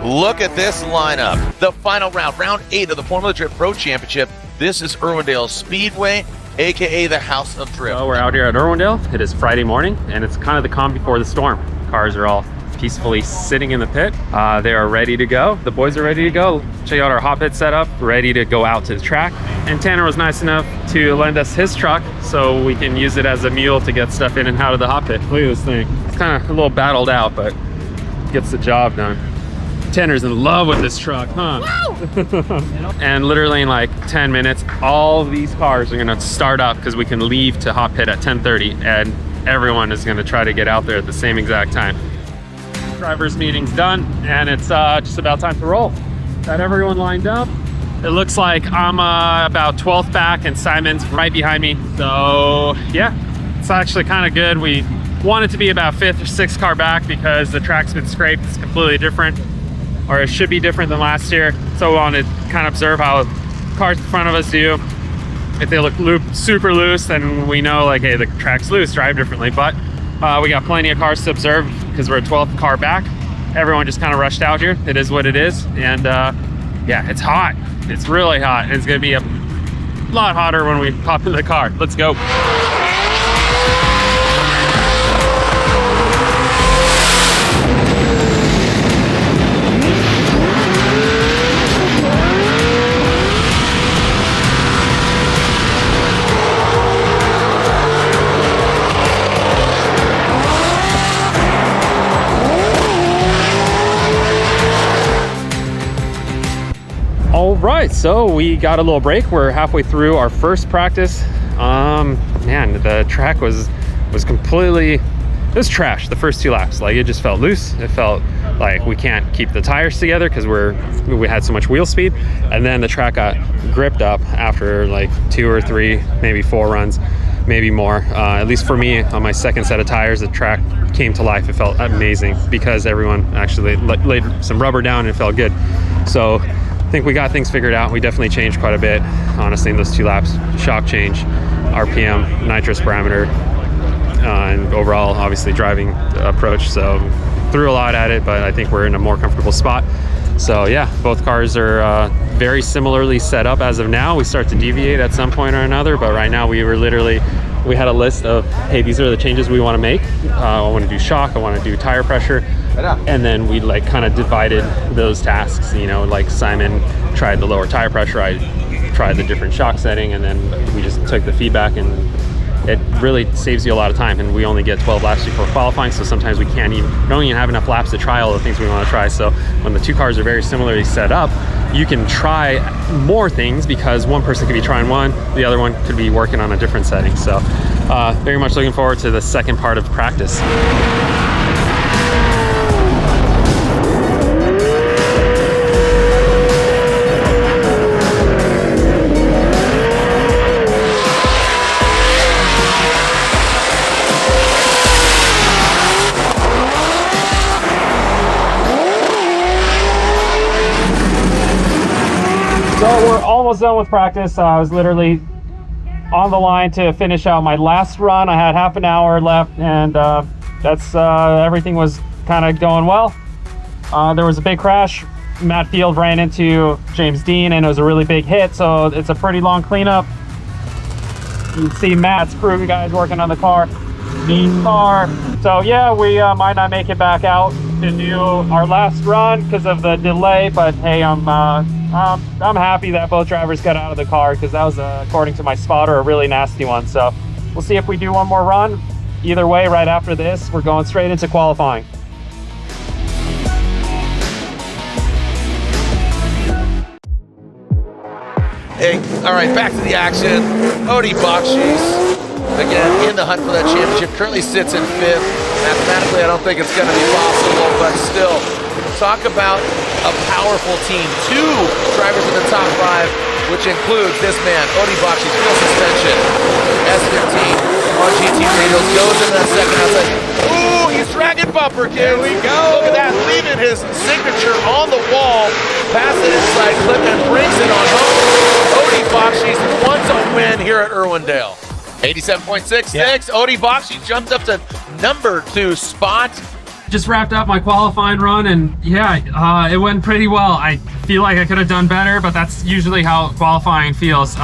Look at this lineup. The final round, round 8 of the Formula Drift Pro Championship. This is Irwindale Speedway, aka the House of Drift. So we're out here at Irwindale. It is Friday morning, and it's kind of the calm before the storm. Cars are all peacefully sitting in the pit. They are ready to go. The boys are ready to go. Check out our hot pit setup, ready to go out to the track. And Tanner was nice enough to lend us his truck so we can use it as a mule to get stuff in and out of the hot pit. Look at this thing. It's kind of a little battled out, but gets the job done. Tanner's in love with this truck, huh? And literally in like 10 minutes, all these cars are gonna start up because we can leave to hot pit at 10:30, and everyone is gonna try to get out there at the same exact time. Drivers meeting's done, and it's just about time to roll. Got everyone lined up. It looks like I'm about 12th back and Simon's right behind me. So yeah, it's actually kind of good. We wanted to be about 5th or 6th car back because the track's been scraped. It's completely different, or it should be different than last year. So we wanted to kind of observe how cars in front of us do. If they look super loose, then we know like, hey, the track's loose, drive differently. But we got plenty of cars to observe because we're a 12th car back. Everyone just kind of rushed out here. It is what it is. And yeah, it's hot. It's really hot. It's gonna be a lot hotter when we pop in the car. Let's go. All right, so we got a little break. We're halfway through our first practice. Man, the track was completely, it was trash the first 2 laps. Like, it just felt loose. It felt like we can't keep the tires together because we had so much wheel speed. And then the track got gripped up after like 2 or 3, maybe 4 runs, maybe more. At least for me, on my second set of tires, the track came to life. It felt amazing because everyone actually laid some rubber down and it felt good. So I think we got things figured out. We definitely changed quite a bit, honestly, in those 2 laps. Shock change, RPM, nitrous parameter, and overall, obviously, driving approach. So threw a lot at it, but I think we're in a more comfortable spot. So yeah, both cars are very similarly set up as of now. We start to deviate at some point or another, but right now we had a list of, hey, these are the changes we want to make. I want to do shock, I want to do tire pressure. And then we like kind of divided those tasks, you know, like Simen tried the lower tire pressure, I tried the different shock setting, and then we just took the feedback, and it really saves you a lot of time. And we only get 12 laps before qualifying, so sometimes we don't even have enough laps to try all the things we want to try. So when the 2 cars are very similarly set up, you can try more things because one person could be trying one, the other one could be working on a different setting. So very much looking forward to the second part of practice. So we're almost done with practice. I was literally on the line to finish out my last run. I had half an hour left, and that's everything was kind of going well. There was a big crash. Matt Feal ran into James Dean, and it was a really big hit, so it's a pretty long cleanup. You can see Matt's crew guys working on the car. Dean's car. So yeah, we might not make it back out to do our last run because of the delay, but hey, I'm happy that both drivers got out of the car because that was, according to my spotter, a really nasty one. So we'll see if we do one more run. Either way, right after this, we're going straight into qualifying. Hey, all right, back to the action. Odi Bakshis, again, in the hunt for that championship, currently sits in 5th. Mathematically, I don't think it's going to be possible, but still, talk about a powerful team. 2 drivers in the top 5, which includes this man, Odi Bakshis, full suspension, S15 on GT radials, goes into that second outside. Ooh, he's dragging bumper, kids. Here we go. Look at that, leaving his signature on the wall, past the inside clip, and brings it on home. Odi Bakshis wants a win here at Irwindale. 87.66. Yeah. Odi Bakshis jumped up to number 2 spot. just wrapped up my qualifying run, and yeah, it went pretty well. I feel like I could have done better, but that's usually how qualifying feels.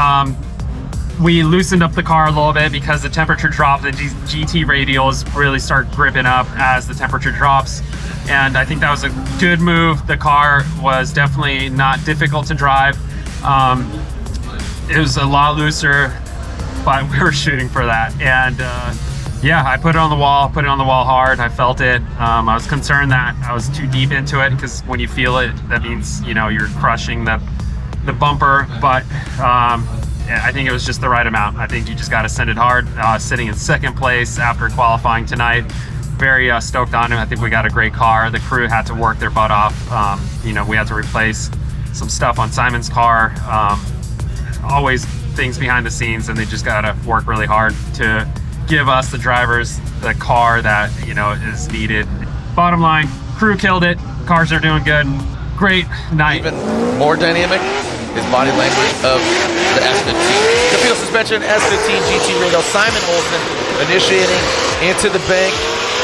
We loosened up the car a little bit because the temperature dropped. The GT radials really start gripping up as the temperature drops, and I think that was a good move. The car was definitely not difficult to drive. It was a lot looser, but we were shooting for that. And yeah, I put it on the wall hard. I felt it. I was concerned that I was too deep into it, because when you feel it, that means, you know, you're crushing the bumper. But I think it was just the right amount. I think you just got to send it hard. Sitting in second place after qualifying tonight, very stoked on it. I think we got a great car. The crew had to work their butt off. You know, we had to replace some stuff on Simon's car. Always things behind the scenes, and they just got to work really hard to give us, the drivers, the car that, you know, is needed. Bottom line, crew killed it. Cars are doing good. Great night. Even more dynamic is body language of the S15. The Feal suspension, S15 GT radio. Simen Olsen initiating into the bank.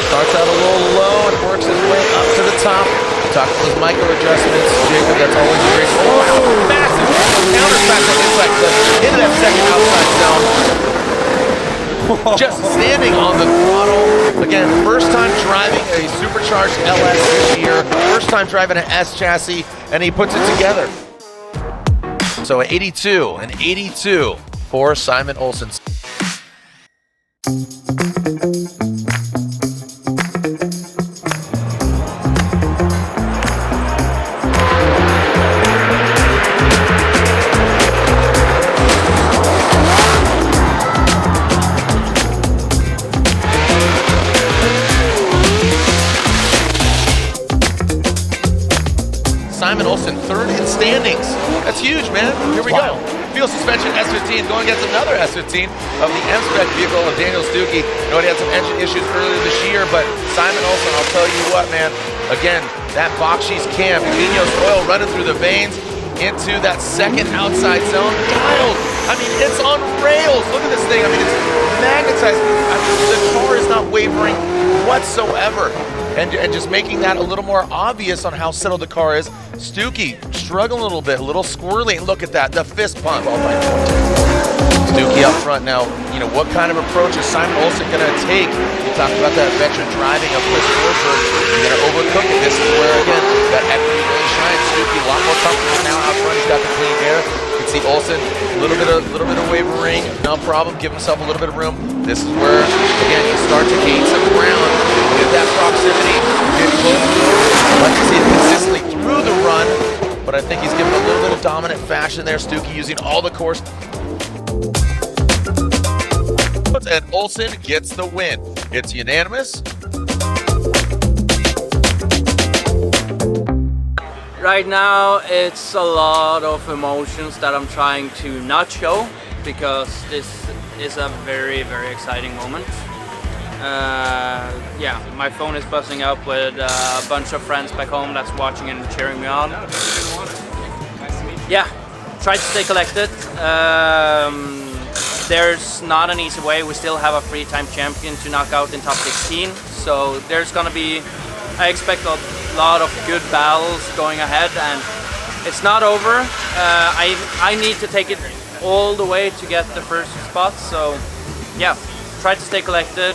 Starts out a little low and works his way up to the top. Talk about those micro adjustments. Jacob, that's always great. Oh, wow, massive counters back to inside clip into that second outside zone. Just standing on the throttle. Again, first time driving a supercharged LS this year. First time driving an S chassis, and he puts it together. So an 82 for Simen Olsen. Simen Olsen, third in standings. That's huge, man. Here we go. Feal suspension S15 going against another S15 of the M-Spec vehicle of Daniel Stuckey. I know he had some engine issues earlier this year, but Simen Olsen, I'll tell you what, man. Again, that Bakshi's cam, Vino's oil running through the veins into that second outside zone. Dialed. I mean, it's on rails. Look at this thing. I mean, it's magnetized. I mean, the car is not wavering whatsoever. And just making that a little more obvious on how settled the car is. Stuckey struggling a little bit, a little squirrely. Look at that, the fist pump. Oh my God. Stuckey up front now. You know, what kind of approach is Simen Olsen going to take? We talked about that veteran driving of Chris Forsberg. You're going to overcook it. This is where, again, that equity really shines. Stuckey a lot more comfortable now out front. He's got the clean air. You can see Olsen, a little bit of wavering, no problem. Give himself a little bit of room. This is where, again, you start to gain some ground. Get that proximity. Get close. I'd like to see it consistently through the run, but I think he's given a little bit of dominant fashion there. Stuckey using all the course. And Olsen gets the win. It's unanimous. Right now, it's a lot of emotions that I'm trying to not show, because this is a very, very exciting moment. Yeah, my phone is buzzing up with a bunch of friends back home that's watching and cheering me on. Yeah, try to stay collected. There's not an easy way. We still have a three-time champion to knock out in top 16, so there's gonna be, I expect a lot of good battles going ahead, and it's not over. I need to take it all the way to get the first spot, so yeah, try to stay collected,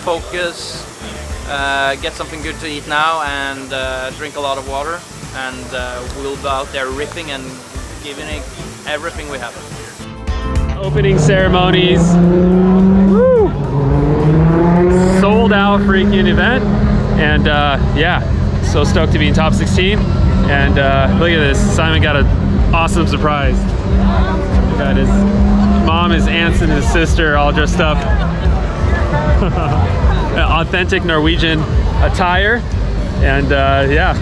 focus, get something good to eat now, and drink a lot of water, and we'll go out there ripping and giving it everything we have. Opening ceremonies. Woo! Sold out freaking event, and yeah, so stoked to be in top 16. And look at this, Simen got an awesome surprise. Got his mom, his aunts, and his sister all dressed up. Authentic Norwegian attire, and yeah,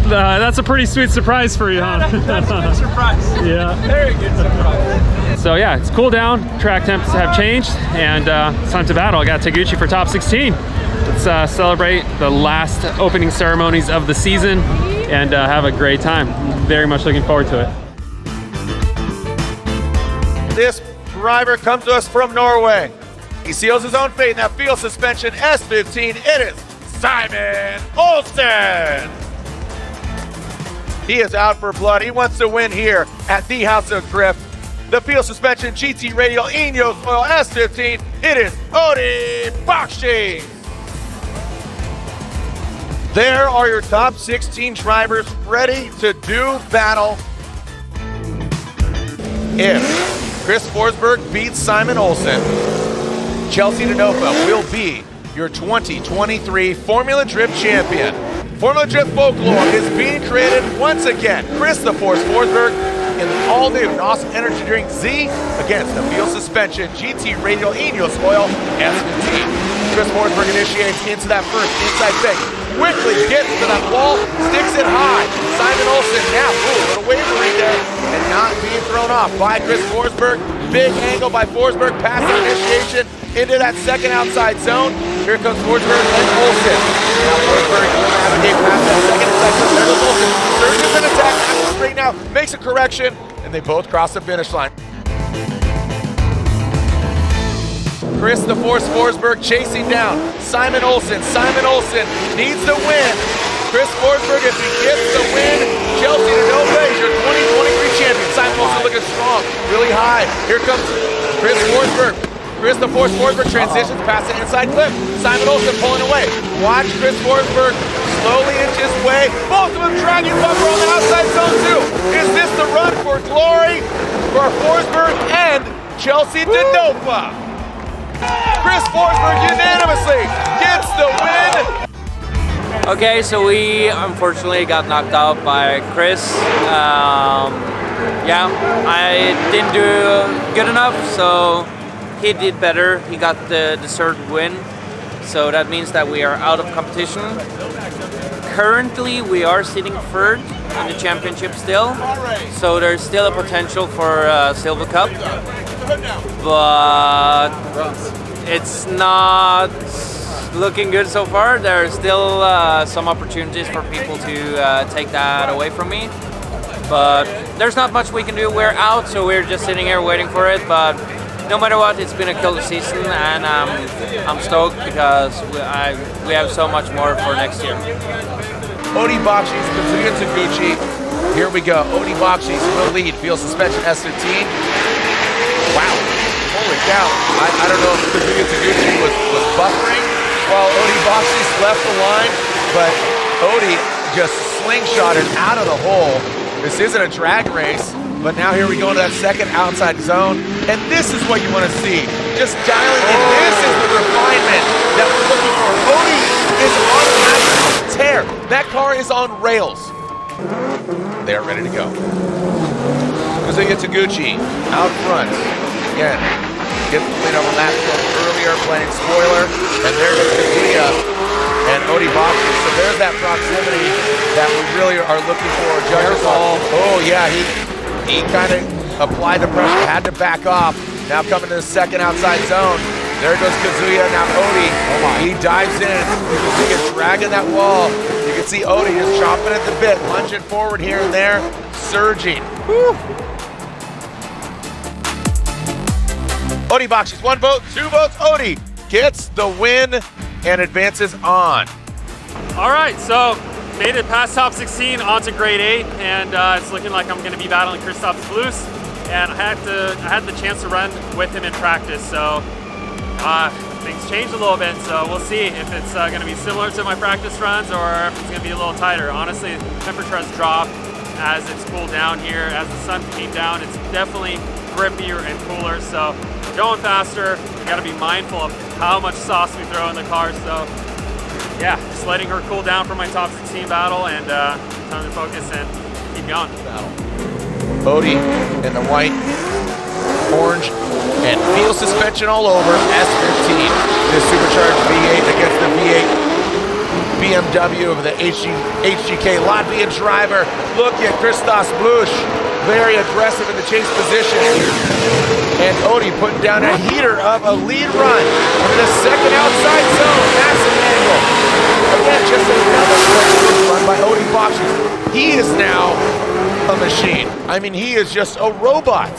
that's a pretty sweet surprise for you, huh? That's a good surprise. Yeah. Very good surprise. So yeah, it's cooled down, track temps have changed, and it's time to battle. I got Taguchi for top 16. Let's celebrate the last opening ceremonies of the season and have a great time. Very much looking forward to it. This driver comes to us from Norway. He seals his own fate in that Feal suspension S15. It is Simen Olsen. He is out for blood. He wants to win here at the House of Drift. The Feal Suspension GT Radial Ineos Oil S15. It is Odi Bakshi. There are your top 16 drivers ready to do battle. If Chris Forsberg beats Simen Olsen, Chelsea Denofa will be your 2023 Formula Drift champion. Formula Drift folklore is being created once again. Chris the Force Forsberg in the all-new awesome energy drink Z against the Feal Suspension GT Radial Ineos Oil S15. Chris Forsberg initiates into that first inside fake. Quickly gets to that wall, sticks it high. Simen Olsen now, a little wavering there, and not being thrown off by Chris Forsberg. Big angle by Forsberg, passive initiation into that second outside zone. Here comes Forsberg and Olsen. Now Forsberg will navigate past that second inside zone. There goes Olsen. Surges an attack, straight now, makes a correction, and they both cross the finish line. Chris the Force Forsberg chasing down Simen Olsen. Simen Olsen needs the win. Chris Forsberg, if he gets the win, Chelsea Denofa is your 2023 champion. Simen Olsen looking strong, really high. Here comes Chris Forsberg. Chris the Force Forsberg transitions past the inside clip. Simen Olsen pulling away. Watch Chris Forsberg slowly inch his way. Both of them dragging bumper on the outside zone too. Is this the run for glory for Forsberg and Chelsea Denofa? Chris Forsberg unanimously gets the win. Okay, so we unfortunately got knocked out by Chris. Yeah, I didn't do good enough, so he did better. He got the deserved win. So that means that we are out of competition. Currently, we are sitting third in the championship still. So there's still a potential for a Silver Cup. But it's not looking good so far. There are still some opportunities for people to take that away from me. But there's not much we can do. We're out, so we're just sitting here waiting for it. But no matter what, it's been a killer season, and I'm stoked because we have so much more for next year. Odi Bakshi's Kazuya Taguchi. Here we go. Odi Bakshi's will lead Feal Suspension S15. Wow. Holy cow. I don't know if Kazuya Taguchi was buffering while Odi Bakshi's left the line, but Odi just slingshotted out of the hole. This isn't a drag race, but now here we go into that second outside zone, and this is what you want to see. Just dialing in. This is the refinement that we're looking for. Odi is on an absolute tear. That car is on rails. They are ready to go. Kazuya Taguchi out front. Again, gets the lead over lap earlier, playing spoiler, and there goes Kazuya and Odi Bakshi. So there's that proximity that we really are looking for. Judges all. Oh yeah, he kind of applied the pressure, had to back off. Now coming to the second outside zone. There goes Kazuya, now Odi. He dives in. Kazuya dragging that wall. You can see Odi just chomping at the bit, lunging forward here and there, surging. Woo. Odi Bakshi's 1 vote, 2 votes. Odi gets the win and advances on. All right, so made it past top 16 onto grade 8, and it's looking like I'm going to be battling Christoph Blus, and I had the chance to run with him in practice, so things changed a little bit. So we'll see if it's going to be similar to my practice runs or if it's going to be a little tighter. Honestly, the temperature has dropped as it's cooled down here. As the sun came down, it's definitely grippier and cooler. So going faster, we got to be mindful of how much sauce we throw in the car. So yeah, just letting her cool down for my top 16 battle, and time to focus and keep going. Odi in the white, orange, and Feal suspension all over. S15, this supercharged V8 against the V8 BMW of the HGK Latvian driver. Look at Christos Blus, very aggressive in the chase position. And Odi putting down a heater of a lead run into the second outside zone. Massive angle. Again, just another great run by Odi Bakshi. He is now a machine. I mean, he is just a robot.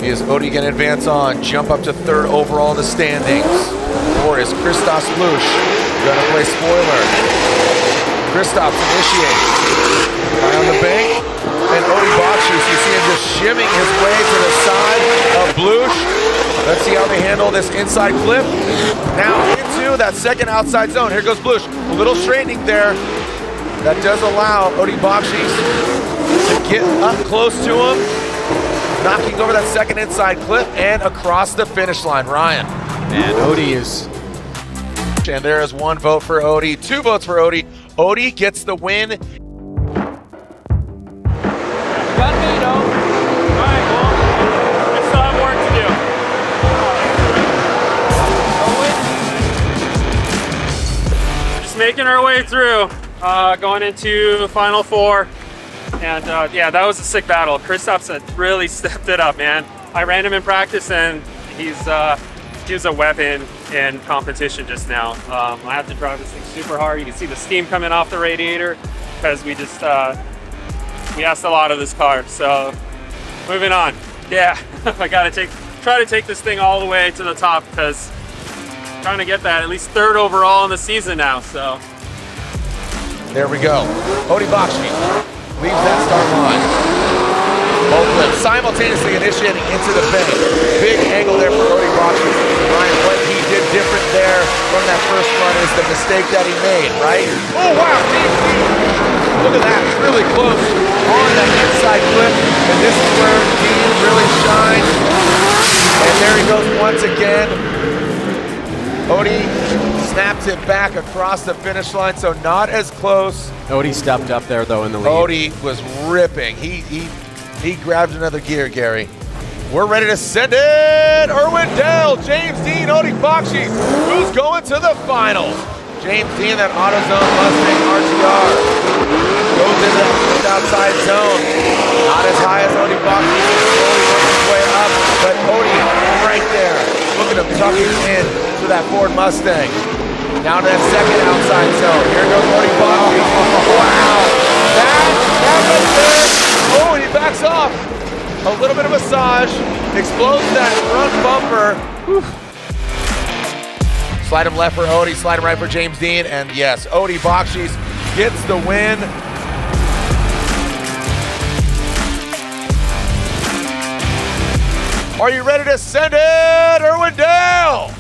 Is Odi going to advance on, jump up to third overall in the standings? Or is Christos Blush going to play spoiler? Christos initiates. High on the bank. And Odi Bakshis, you see him just shimming his way to the side of Blush. Let's see how they handle this inside flip. Now into that second outside zone. Here goes Blush. A little straightening there. That does allow Odi Bakshis to get up close to him, knocking over that second inside clip and across the finish line. Ryan. And Odi is... And there is 1 vote for Odi, 2 votes for Odi. Odi gets the win. Got me, though. All right, well, we still have work to do. Just making our way through, going into Final 4. And yeah, that was a sick battle. Christoph had really stepped it up, man. I ran him in practice and he was a weapon in competition just now. I have to drive this thing super hard. You can see the steam coming off the radiator because we just, we asked a lot of this car. So moving on. Yeah, I gotta try to take this thing all the way to the top because I'm trying to get that at least 3rd overall in the season now, so. There we go. Odi Bakshi leaves that start line. Both flips simultaneously initiating into the bank. Big angle there for Odi Bakshi. Ryan, what he did different there from that first run is the mistake that he made, right? Oh, wow, look at that, really close on that inside flip. And this is where Dean really shines. And there he goes once again. Odi snaps it back across the finish line, so not as close. Odi stepped up there, though, in the lead. Odi was ripping. He grabbed another gear, Gary. We're ready to send it. Irwin Dale, James Dean, Odi Bakshi. Who's going to the finals? James Dean, that AutoZone Mustang RTR. Goes into that outside zone. Not as high as Odi Bakshi. Slowly working his way up, but Odi right there. Look at him tucking in to that Ford Mustang. Down to that second outside zone. Here goes Odi Bakshi. Wow. That right there. Oh, and he backs off. A little bit of massage. Explodes that front bumper. Whew. Slide him left for Odi, slide him right for James Dean, and yes, Odi Bakshi gets the win. Are you ready to send it, Irwin Dale?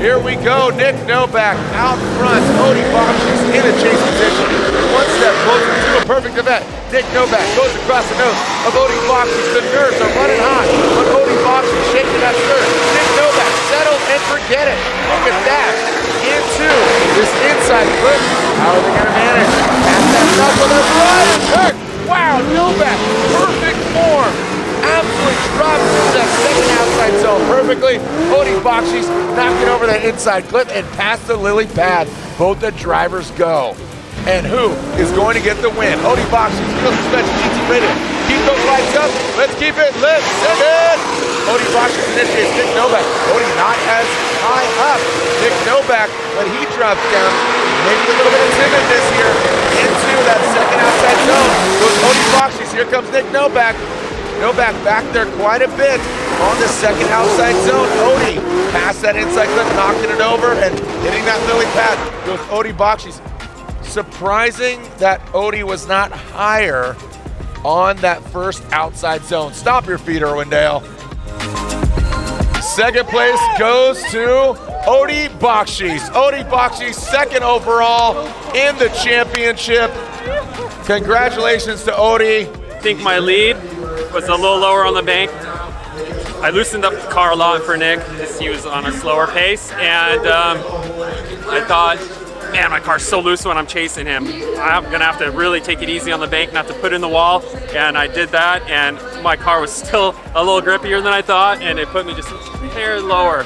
Here we go, Nick Novak out front, Odi Bakshi in a chase position. One step closer to a perfect event. Nick Novak goes across the nose of Odi Bakshi. The nerves are running hot on Odi Bakshi, shaking that skirt. Nick Novak settled and forget it. Look at that. Into this inside flip. How are they going to manage? Pass that stuff with a right and turn. Wow, Novak, perfect form. Absolutely drops into that second outside zone perfectly. Odi Bakshi knocking over that inside clip and past the lily pad. Both the drivers go. And who is going to get the win? Odi Bakshi, field suspension, GT rated. Keep those lights up. Let's keep it lit. Send it. Odi Bakshi initiates Nick Novak. Odi not as high up. Nick Novak, when he drops down, maybe a little bit of timidness here into that second outside zone. Goes Odi Bakshi. Here comes Nick Novak. Novak back there quite a bit on the second outside zone. Odi past that inside clip, knocking it over and hitting that lily pad. Goes Odi Bakshi. Surprising that Odi was not higher on that first outside zone. Stop your feet, Irwin Dale. Second place goes to Odi Bakshi. Odi Bakshi, second overall in the championship. Congratulations to Odi. I think my lead was a little lower on the bank. I loosened up the car a lot for Nick because he was on a slower pace, and I thought, man, my car's so loose when I'm chasing him. I'm gonna have to really take it easy on the bank, not to put in the wall, and I did that, and my car was still a little grippier than I thought, and it put me just a hair lower.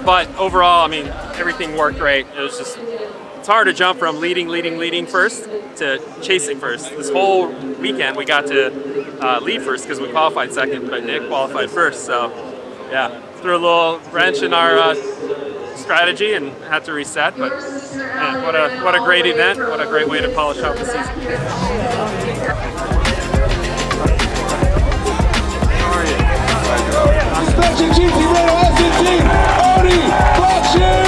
But overall, I mean, everything worked great. It was just, it's hard to jump from leading first to chasing first. This whole weekend we got to lead first because we qualified second, but Nick qualified first, so yeah, threw a little wrench in our strategy and had to reset, but man, what a great event, what a great way to polish out the season. How are you? watching GT Radio SNT, Odi Bakshi!